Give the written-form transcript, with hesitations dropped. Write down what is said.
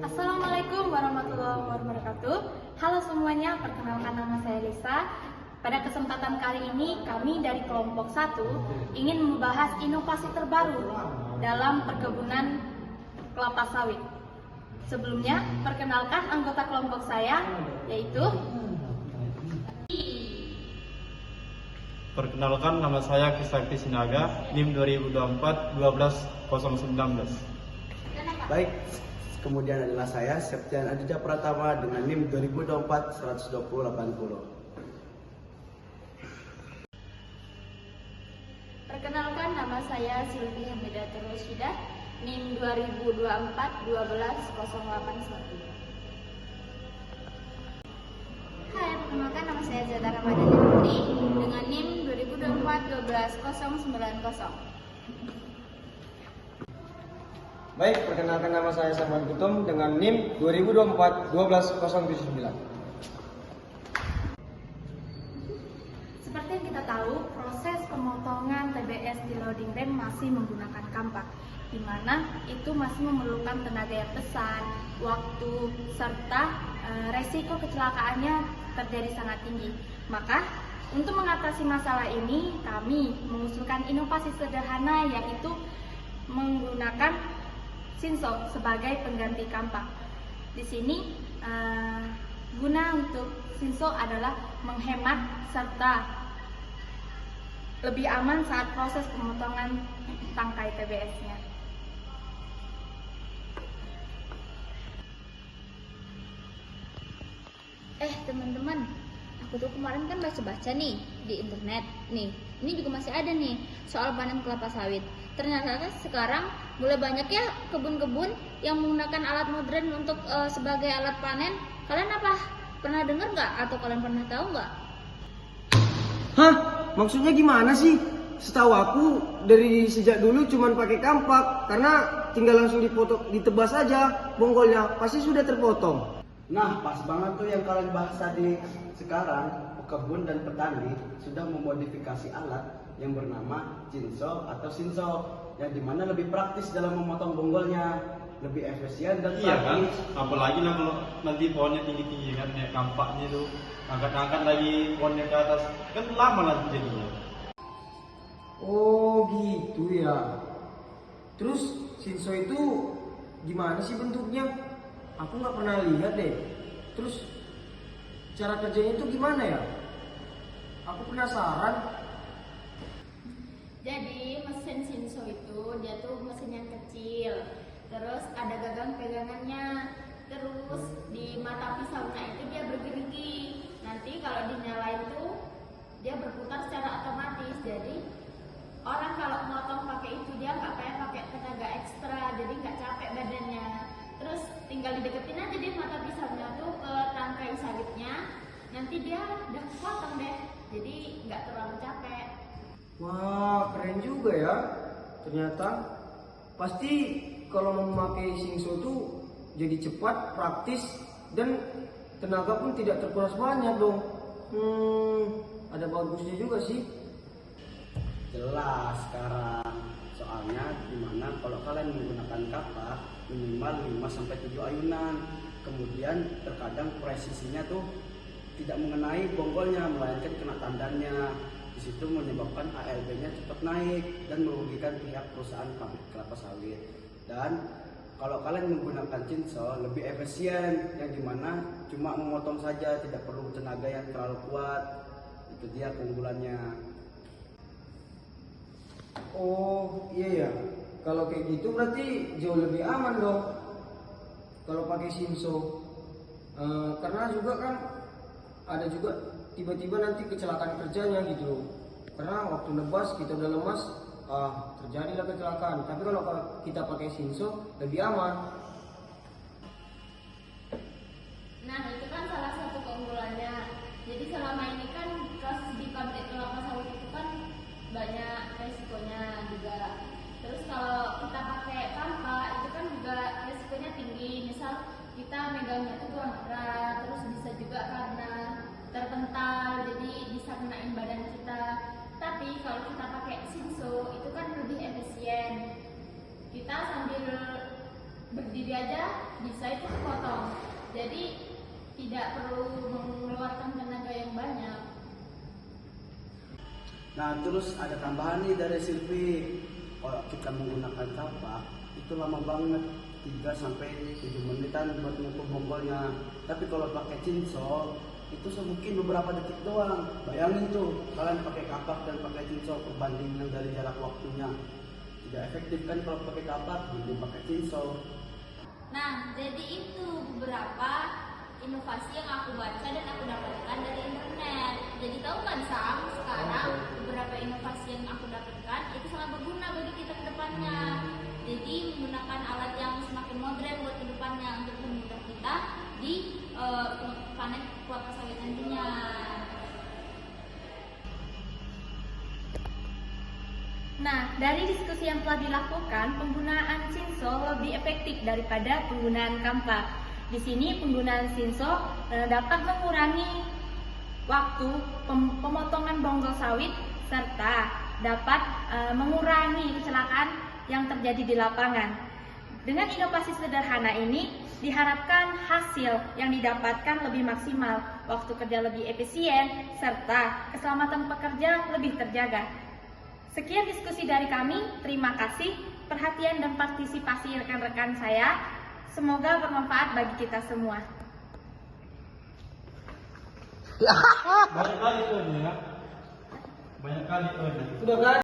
Assalamualaikum warahmatullahi wabarakatuh. Halo semuanya, perkenalkan nama saya Lisa. Pada kesempatan kali ini kami dari kelompok 1 ingin membahas inovasi terbaru dalam perkebunan kelapa sawit. Sebelumnya, perkenalkan anggota kelompok saya, yaitu Perkenalkan, nama saya Krisakti Sinaga, NIM 2024 12019. Baik, kemudian adalah saya Septian Aditya Pratama dengan NIM 2024 12080. Perkenalkan, nama saya Silvi Hamidatul Rosyidah, NIM 2024 12081. Hai, perkenalkan nama saya Zata Ramadhani Putri dengan NIM 2024 12090. Baik, perkenalkan nama saya Samuel Kutum dengan NIM 2024 12079. Seperti yang kita tahu, proses pemotongan TBS di loading rem masih menggunakan kampak, di mana itu masih memerlukan tenaga yang besar, waktu, serta resiko kecelakaannya terjadi sangat tinggi. Maka, untuk mengatasi masalah ini, kami mengusulkan inovasi sederhana, yaitu menggunakan Sinso sebagai pengganti kampak. Di sini guna untuk Sinso adalah menghemat serta lebih aman saat proses pemotongan tangkai TBS-nya. Teman-teman, aku tuh kemarin kan baca-baca nih di internet nih. Ini juga masih ada nih soal panen kelapa sawit. Ternyata sekarang mulai banyak ya kebun-kebun yang menggunakan alat modern untuk sebagai alat panen. Kalian apa? Pernah dengar nggak? Atau kalian pernah tahu nggak? Hah? Maksudnya gimana sih? Setahu aku dari sejak dulu cuman pakai kampak karena tinggal langsung ditebas aja bonggolnya pasti sudah terpotong. Nah, pas banget tuh yang kalian bahas tadi. Sekarang, pekebun dan petani sudah memodifikasi alat yang bernama Jinso atau Sinso, yang dimana lebih praktis dalam memotong bonggolnya, lebih efisien dan Iya kan, praktis. apalagi lah kalau nanti pohonnya tinggi-tinggi kan, kayak kampaknya tuh angkat-angkat lagi pohonnya ke atas, kan lama nanti jadinya. Oh gitu ya. Terus Sinso itu gimana sih bentuknya? Aku nggak pernah lihat deh. Terus cara kerjanya itu gimana ya? Aku penasaran. Jadi mesin Sinso itu dia tuh mesin yang kecil. Terus ada gagang pegangannya. Terus di mata pisaunya itu dia bergerigi. Nanti kalau dinyalain tuh dia berputar secara otomatis. Jadi orang kalau motong pakai itu dia nggak kayak pakai tenaga ekstra, jadi nggak capek badannya. Terus tinggal dideketin aja deh mata pisaunya tuh ke tangkai sawitnya. Nanti dia udah potong deh. Jadi nggak terlalu capek. Wah, keren juga ya. Ternyata pasti kalau memakai Sinso tuh jadi cepat, praktis, dan tenaga pun tidak terkuras banyak dong. Ada bagusnya juga sih. Jelas sekarang. Soalnya dimana kalau kalian menggunakan kapak minimal 5-7 ayunan. Kemudian terkadang presisinya tuh tidak mengenai bonggolnya, melainkan kena tandannya. Di situ menyebabkan ALB-nya cepat naik dan merugikan pihak perusahaan pabrik kelapa sawit. Dan kalau kalian menggunakan Jinso lebih efisien, yang dimana cuma memotong saja, tidak perlu tenaga yang terlalu kuat. Itu dia keunggulannya. Oh iya ya. Kalau kayak gitu berarti jauh lebih aman dong. Kalau pakai Sinso. Karena juga kan ada juga tiba-tiba nanti kecelakaan kerjanya gitu loh. Karena waktu nebas kita udah lemas, terjadilah kecelakaan. Tapi kalau kita pakai Sinso lebih aman. Nah itu kan salah satu keunggulannya. Jadi selama ini kan proses di pabrik kelapa sawit itu kan banyak resikonya juga. Terus kalau kita pakai kampak itu kan juga resikonya tinggi. Misal kita megangnya itu kurang erat, terus bisa juga karena terpental, jadi bisa kenain badan kita. Tapi kalau kita pakai Sinso itu kan lebih efisien. Kita sambil berdiri berdiri aja bisa itu kepotong. Jadi tidak perlu mengeluarkan tenaga yang banyak. Nah, terus ada tambahan nih dari Silvi. Kalau kita menggunakan kapak, itu lama banget, 3 sampai 7 menitan buat mengukur bonggolnya. Tapi kalau pakai cincau, itu mungkin beberapa detik doang. Bayangin tuh, kalian pakai kapak dan pakai cincau, perbandingan dari jarak waktunya. Tidak efektif kan kalau pakai kapak, mending pakai cincau. Nah, jadi itu beberapa inovasi yang aku baca dan aku dapatkan dari internet. Jadi tahu kan Sam, sekarang beberapa inovasi yang aku dapatkan itu sangat berguna bagi kita ke depannya. Jadi menggunakan alat yang semakin modern buat ke depannya untuk memudahkan kita di panen kelapa sawit nantinya. Nah, dari diskusi yang telah dilakukan, penggunaan Shinso lebih efektif daripada penggunaan kampak. Di sini penggunaan Shinso dapat mengurangi waktu pemotongan bonggol sawit serta dapat mengurangi kecelakaan yang terjadi di lapangan. Dengan inovasi sederhana ini, diharapkan hasil yang didapatkan lebih maksimal, waktu kerja lebih efisien, serta keselamatan pekerja lebih terjaga. Sekian diskusi dari kami, terima kasih perhatian dan partisipasi rekan-rekan saya. Semoga bermanfaat bagi kita semua. Banyak kali tuh ya. Banyak kali tuh. Sudah kan?